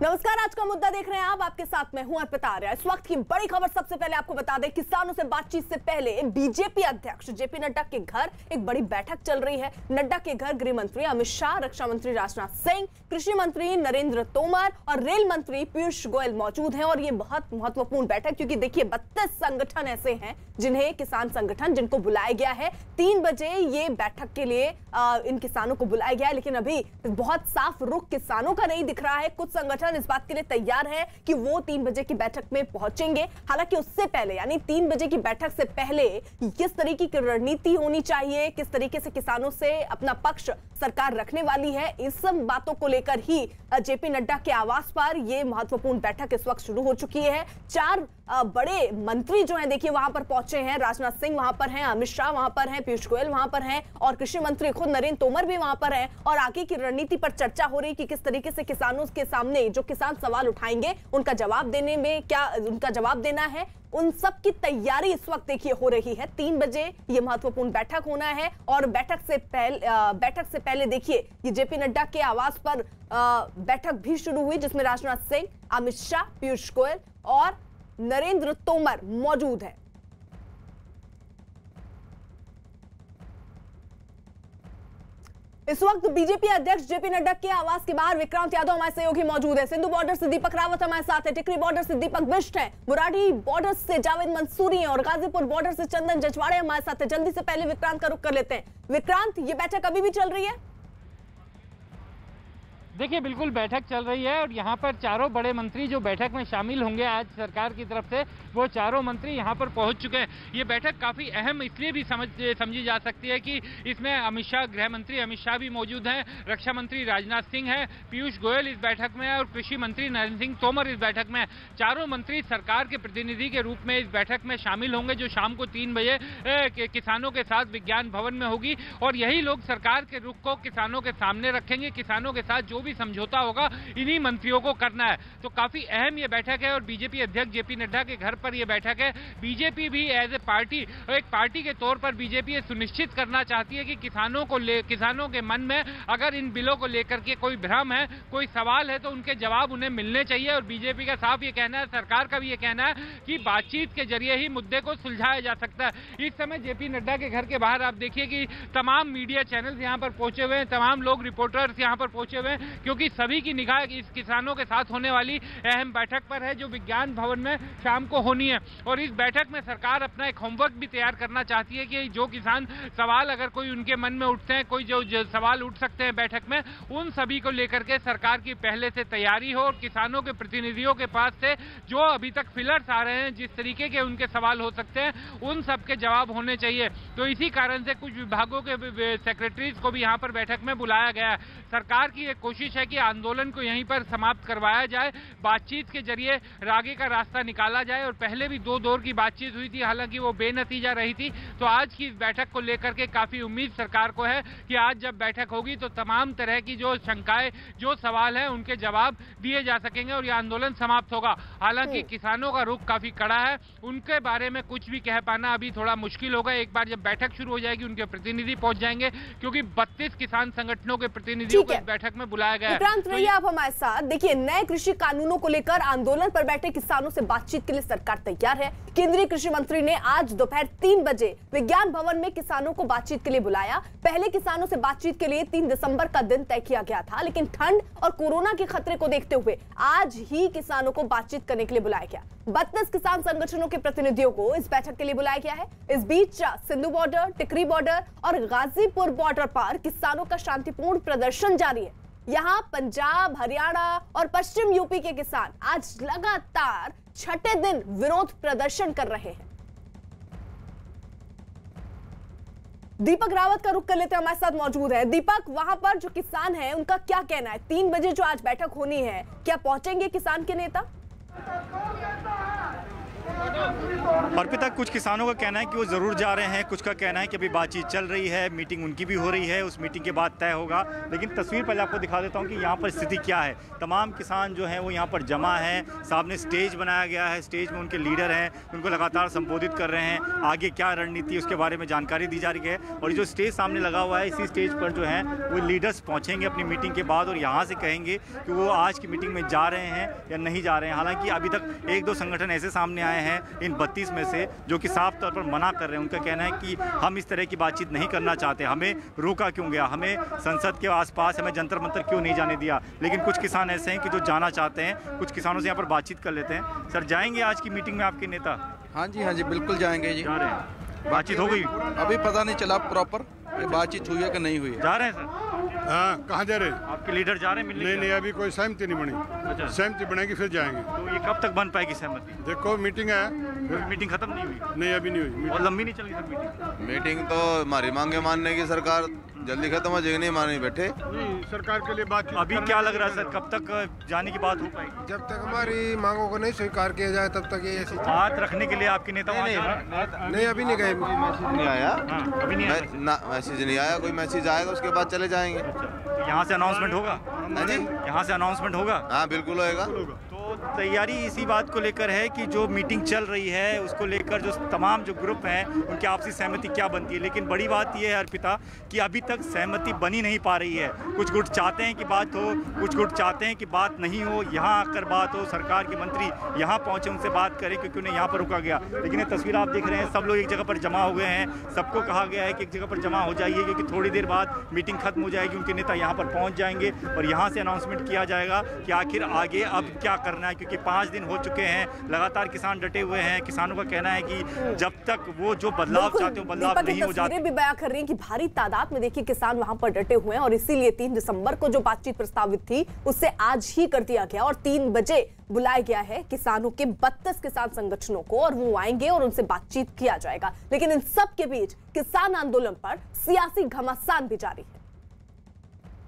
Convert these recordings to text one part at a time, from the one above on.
नमस्कार, आज का मुद्दा देख रहे हैं आप, आपके साथ मैं हूं अर्पिता आर्या। इस वक्त की बड़ी खबर सबसे पहले आपको बता दें, किसानों से बातचीत से पहले बीजेपी अध्यक्ष जेपी नड्डा के घर एक बड़ी बैठक चल रही है। नड्डा के घर गृह मंत्री अमित शाह, रक्षा मंत्री राजनाथ सिंह, कृषि मंत्री नरेंद्र तोमर और रेल मंत्री पीयूष गोयल मौजूद हैं। और ये बहुत महत्वपूर्ण बैठक, क्योंकि देखिए 32 संगठन ऐसे हैं जिन्हें किसान संगठन जिनको बुलाया गया है 3 बजे ये बैठक के लिए इन किसानों को बुलाया गया है। लेकिन अभी बहुत साफ रुख किसानों का नहीं दिख रहा है। कुछ संगठन इस बात के लिए तैयार है कि वो 3 बजे की बैठक में पहुंचेंगे। हालांकि उससे पहले यानी 3 बजे की बैठक से पहले किस तरीके की रणनीति होनी चाहिए, किस तरीके से किसानों से अपना पक्ष सरकार रखने वाली है, इस सब बातों को लेकर ही जेपी नड्डा के आवास पर यह महत्वपूर्ण बैठक इस वक्त शुरू हो चुकी है। 4 बड़े मंत्री जो हैं देखिए वहां पर पहुंचे हैं। राजनाथ सिंह वहां पर हैं, अमित शाह वहां पर हैं, पीयूष गोयल वहां पर हैं और कृषि मंत्री खुद नरेंद्र तोमर भी वहां पर हैं। और आगे की रणनीति पर चर्चा हो रही कि किस तरीके से किसानों के सामने जो किसान सवाल उठाएंगे उनका जवाब देने में क्या उनका जवाब देना है, उन सब की तैयारी इस वक्त देखिए हो रही है। 3 बजे ये महत्वपूर्ण बैठक होना है और बैठक से पहले देखिए ये जेपी नड्डा के आवास पर बैठक भी शुरू हुई, जिसमें राजनाथ सिंह, अमित शाह, पीयूष गोयल और नरेंद्र तोमर मौजूद हैं। इस वक्त बीजेपी अध्यक्ष जेपी नड्डा के आवास के बाहर विक्रांत यादव हमारे सहयोगी मौजूद है। सिंधु बॉर्डर से दीपक रावत हमारे साथ है, टिकरी बॉर्डर से दीपक बिष्ट है, मुरारी बॉर्डर से जावेद मंसूरी हैं और गाजीपुर बॉर्डर से चंदन जजवाड़े हमारे साथ है। जल्दी से पहले विक्रांत का रुख कर लेते हैं। विक्रांत, ये बैठक अभी भी चल रही है? देखिए, बिल्कुल बैठक चल रही है और यहाँ पर चारों बड़े मंत्री जो बैठक में शामिल होंगे आज सरकार की तरफ से, वो चारों मंत्री यहाँ पर पहुँच चुके हैं। ये बैठक काफ़ी अहम इसलिए भी समझी जा सकती है कि इसमें अमित शाह, गृह मंत्री अमित शाह भी मौजूद हैं, रक्षा मंत्री राजनाथ सिंह हैं, पीयूष गोयल इस बैठक में है और कृषि मंत्री नरेंद्र सिंह तोमर इस बैठक में। चारों मंत्री सरकार के प्रतिनिधि के रूप में इस बैठक में शामिल होंगे, जो शाम को 3 बजे किसानों के साथ विज्ञान भवन में होगी। और यही लोग सरकार के रुख को किसानों के सामने रखेंगे। किसानों के साथ जो भी समझौता होगा इन्हीं मंत्रियों को करना है। तो काफी अहम ये बैठक है और बीजेपी अध्यक्ष जेपी नड्डा के घर पर यह बैठक है। बीजेपी भी एज ए पार्टी, एक पार्टी के तौर पर बीजेपी ये सुनिश्चित करना चाहती है कि किसानों के मन में अगर इन बिलों को लेकर के कोई भ्रम है, कोई सवाल है, तो उनके जवाब उन्हें मिलने चाहिए। और बीजेपी का साफ ये कहना है, सरकार का भी ये कहना है कि बातचीत के जरिए ही मुद्दे को सुलझाया जा सकता है। इस समय जेपी नड्डा के घर के बाहर आप देखिए कि तमाम मीडिया चैनल्स यहाँ पर पहुंचे हुए हैं, तमाम लोग रिपोर्टर्स यहाँ पर पहुंचे हुए हैं, क्योंकि सभी की निगाह इस किसानों के साथ होने वाली अहम बैठक पर है, जो विज्ञान भवन में शाम को होनी है। और इस बैठक में सरकार अपना एक होमवर्क भी तैयार करना चाहती है कि जो किसान सवाल अगर कोई उनके मन में उठते हैं, कोई जो सवाल उठ सकते हैं बैठक में, उन सभी को लेकर के सरकार की पहले से तैयारी हो और किसानों के प्रतिनिधियों के पास से जो अभी तक फिलर्स आ रहे हैं, जिस तरीके के उनके सवाल हो सकते हैं, उन सब के जवाब होने चाहिए। तो इसी कारण से कुछ विभागों के सेक्रेटरीज को भी यहाँ पर बैठक में बुलाया गया है। सरकार की एक कोशिश है कि आंदोलन को यहीं पर समाप्त करवाया जाए, बातचीत के जरिए आगे का रास्ता निकाला जाए। और पहले भी 2 दौर की बातचीत हुई थी, हालांकि वो बेनतीजा रही थी। तो आज की इस बैठक को लेकर के काफी उम्मीद सरकार को है कि आज जब बैठक होगी तो तमाम तरह की जो शंकाएं, जो सवाल हैं, उनके जवाब दिए जा सकेंगे और यह आंदोलन समाप्त होगा। हालांकि किसानों का रुख काफी कड़ा है, उनके बारे में कुछ भी कह पाना अभी थोड़ा मुश्किल होगा। एक बार जब बैठक शुरू हो जाएगी उनके प्रतिनिधि पहुंच जाएंगे, क्योंकि 32 किसान संगठनों के प्रतिनिधियों को इस बैठक में बुलाया गया है। रहिए आप हमारे साथ। देखिए, नए कृषि कानूनों को लेकर आंदोलन पर बैठे किसानों से बातचीत के लिए सरकार तैयार है। केंद्रीय कृषि मंत्री ने आज दोपहर 3 बजे विज्ञान भवन में किसानों को बातचीत के लिए बुलाया। पहले किसानों से बातचीत के लिए 3 दिसंबर का दिन तय किया गया था, लेकिन ठंड और कोरोना के खतरे को देखते हुए आज ही किसानों को बातचीत करने के लिए बुलाया गया। 32 किसान संगठनों के प्रतिनिधियों को इस बैठक के लिए बुलाया गया है। इस बीच सिंधु बॉर्डर, टिकरी बॉर्डर और गाजीपुर बॉर्डर पर किसानों का शांतिपूर्ण प्रदर्शन जारी है। यहां पंजाब, हरियाणा और पश्चिम यूपी के किसान आज लगातार 6ठे दिन विरोध प्रदर्शन कर रहे हैं। दीपक रावत का रुख कर लेते हैं, हमारे साथ मौजूद है। दीपक, वहां पर जो किसान हैं उनका क्या कहना है? 3 बजे जो आज बैठक होनी है, क्या पहुंचेंगे किसान के नेता? अर्पिता, कुछ किसानों का कहना है कि वो ज़रूर जा रहे हैं, कुछ का कहना है कि अभी बातचीत चल रही है, मीटिंग उनकी भी हो रही है, उस मीटिंग के बाद तय होगा। लेकिन तस्वीर पहले आपको दिखा देता हूं कि यहाँ पर स्थिति क्या है। तमाम किसान जो हैं वो यहाँ पर जमा हैं, सामने स्टेज बनाया गया है, स्टेज में उनके लीडर हैं, उनको लगातार संबोधित कर रहे हैं, आगे क्या रणनीति उसके बारे में जानकारी दी जा रही है। और जो स्टेज सामने लगा हुआ है, इसी स्टेज पर जो है वो लीडर्स पहुँचेंगे अपनी मीटिंग के बाद और यहाँ से कहेंगे कि वो आज की मीटिंग में जा रहे हैं या नहीं जा रहे हैं। हालांकि अभी तक एक दो संगठन ऐसे सामने आए हैं इन 32 में से जो कि साफ तौर पर मना कर रहे हैं। उनका कहना है कि हम इस तरह की बातचीत नहीं करना चाहते, हमें रोका क्यों गया, हमें संसद के आसपास हमें जंतर मंतर क्यों नहीं जाने दिया। लेकिन कुछ किसान ऐसे हैं कि जो जाना चाहते हैं। कुछ किसानों से यहाँ पर बातचीत कर लेते हैं। सर, जाएंगे आज की मीटिंग में आपके नेता? हाँ जी बिल्कुल जाएंगे जी। जा रहे हैं? बातचीत हो गई? अभी पता नहीं चला प्रॉपर बातचीत हुई है कि नहीं हुई है। जा रहे हैं सर? हाँ, कहाँ जा रहे हैं? आपके लीडर जा रहे हैं मिलने? नहीं, अभी कोई सहमति नहीं बनी। अच्छा, सहमति बनेगी फिर जाएंगे। तो ये कब तक बन पाएगी सहमति? देखो, मीटिंग है, मीटिंग खत्म नहीं हुई? नहीं, अभी नहीं हुई। और लंबी नहीं चली सर मीटिंग तो हमारी मांगे मानने की सरकार जल्दी खत्म हो जाएगी, नहीं माने बैठे। नहीं, सरकार के लिए बात। अभी क्या लग रहा है सर, कब तक जाने की बात हो पाएगी? जब तक हमारी मांगों को नहीं स्वीकार किया जाए तब तक ये ऐसी हाथ रखने के लिए आपके नेता नहीं, अभी नहीं गए। नहीं आया, अभी नहीं आया ना मैसेज नहीं आया। कोई मैसेज आएगा उसके बाद चले जाएंगे। तो यहाँ से अनाउंसमेंट होगा? हाँ जी, यहाँ से अनाउंसमेंट होगा? हाँ बिल्कुल होएगा। तो तैयारी इसी बात को लेकर है कि जो मीटिंग चल रही है उसको लेकर जो तमाम जो ग्रुप हैं उनकी आपसी सहमति क्या बनती है। लेकिन बड़ी बात यह है अर्पिता कि अभी तक सहमति बनी नहीं पा रही है। कुछ गुट चाहते हैं कि बात हो, कुछ गुट चाहते हैं कि बात नहीं हो, यहाँ आकर बात हो, सरकार के मंत्री यहाँ पहुँचे उनसे बात करें क्योंकि उन्हें यहाँ पर रोका गया। लेकिन ये तस्वीर आप देख रहे हैं, सब लोग एक जगह पर जमा हो गए हैं। सबको कहा गया है कि एक जगह पर जमा हो जाइए क्योंकि थोड़ी देर बाद मीटिंग खत्म हो जाएगी, उनके नेता यहाँ पर पहुँच जाएंगे और यहाँ से अनाउंसमेंट किया जाएगा कि आखिर आगे अब क्या करना है। क्योंकि 5 दिन हो चुके हैं, लगातार किसान डटे हुए हैं। किसानों का कहना है कि जब तक वो जो बदलाव चाहते हो बदलाव नहीं हो जाते। भी बयां कर रही हैं कि भारी तादाद में देखिए किसान वहां पर डटे हुए हैं और इसीलिए 3 दिसंबर को जो बातचीत प्रस्तावित थी उससे आज ही कर दिया गया और 3 बजे बुलाया गया है किसानों के 32 किसान संगठनों को और वो आएंगे और उनसे बातचीत किया जाएगा। लेकिन इन सब के बीच किसान आंदोलन पर सियासी घमासान भी जारी है।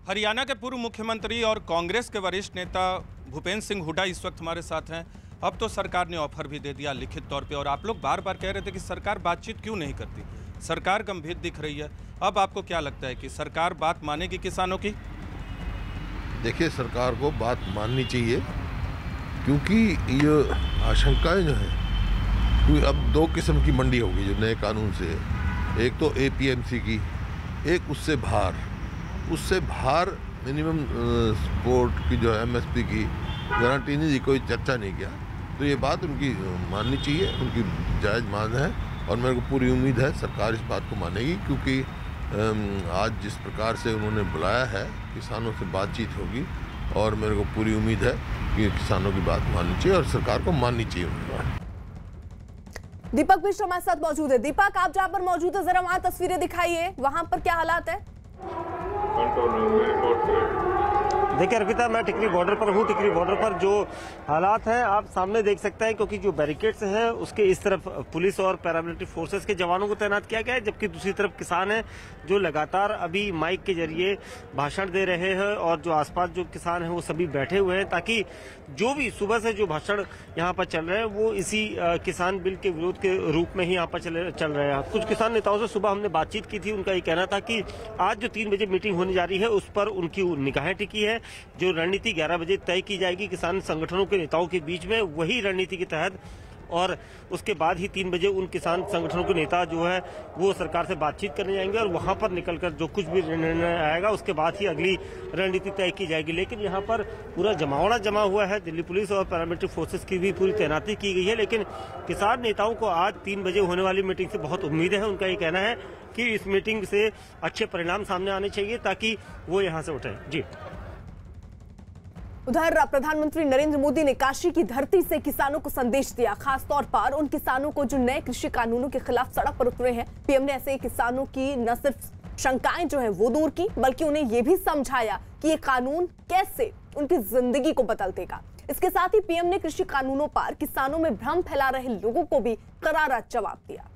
हरियाणा के पूर्व मुख्यमंत्री और कांग्रेस के वरिष्ठ नेता भूपेंद्र सिंह हुड्डा इस वक्त हमारे साथ हैं। अब तो सरकार ने ऑफर भी दे दिया लिखित तौर पे और आप लोग बार बार कह रहे थे कि सरकार बातचीत क्यों नहीं करती। सरकार गंभीर दिख रही है। अब आपको क्या लगता है कि सरकार बात मानेगी किसानों की? देखिए, सरकार को बात माननी चाहिए क्योंकि ये आशंकाएं जो हैं, क्योंकि अब 2 किस्म की मंडी होगी जो नए कानून से है। एक तो APMC की, एक उससे बाहर मिनिमम सपोर्ट की जो है MSP की गारंटी नहीं दी, कोई चर्चा नहीं किया। तो ये बात उनकी माननी चाहिए, उनकी जायज़ मांग है और मेरे को पूरी उम्मीद है सरकार इस बात को मानेगी क्योंकि आज जिस प्रकार से उन्होंने बुलाया है किसानों से बातचीत होगी और मेरे को पूरी उम्मीद है कि किसानों की बात माननी चाहिए और सरकार को माननी चाहिए उनकी बात। दीपक मिश्र हमारे साथ मौजूद है। दीपक, आप जहां पर मौजूद है जरा वहां तस्वीरें दिखाइए, वहां पर क्या हालात है? देखिए अर्पिता, मैं टिकरी बॉर्डर पर हूँ। टिकरी बॉर्डर पर जो हालात हैं आप सामने देख सकते हैं क्योंकि जो बैरिकेड्स हैं उसके इस तरफ पुलिस और पैरामिलिट्री फोर्सेस के जवानों को तैनात किया गया है, जबकि दूसरी तरफ किसान हैं जो लगातार अभी माइक के जरिए भाषण दे रहे हैं और जो आसपास जो किसान हैं वो सभी बैठे हुए हैं ताकि जो भी सुबह से जो भाषण यहाँ पर चल रहे हैं वो इसी किसान बिल के विरोध के रूप में ही यहाँ पर चल रहे हैं। कुछ किसान नेताओं से सुबह हमने बातचीत की थी, उनका ये कहना था कि आज जो 3 बजे मीटिंग होने जा रही है उस पर उनकी निगाहें टिकी है। जो रणनीति 11 बजे तय की जाएगी किसान संगठनों के नेताओं के बीच में, वही रणनीति के तहत और उसके बाद ही 3 बजे उन किसान संगठनों के नेता जो है वो सरकार से बातचीत करने जाएंगे और वहां पर निकलकर जो कुछ भी निर्णय आएगा उसके बाद ही अगली रणनीति तय की जाएगी। लेकिन यहाँ पर पूरा जमावड़ा जमा हुआ है, दिल्ली पुलिस और पैरामिलिट्री फोर्सेस की भी पूरी तैनाती की गई है। लेकिन किसान नेताओं को आज 3 बजे होने वाली मीटिंग से बहुत उम्मीद है। उनका ये कहना है कि इस मीटिंग से अच्छे परिणाम सामने आने चाहिए ताकि वो यहाँ से उठे। जी, उधर प्रधानमंत्री नरेंद्र मोदी ने काशी की धरती से किसानों को संदेश दिया, खासतौर पर उन किसानों को जो नए कृषि कानूनों के खिलाफ सड़क पर उतरे हैं। पीएम ने ऐसे किसानों की न सिर्फ शंकाएं जो है वो दूर की, बल्कि उन्हें ये भी समझाया कि ये कानून कैसे उनकी जिंदगी को बदल देगा। इसके साथ ही पीएम ने कृषि कानूनों पर किसानों में भ्रम फैला रहे लोगों को भी करारा जवाब दिया।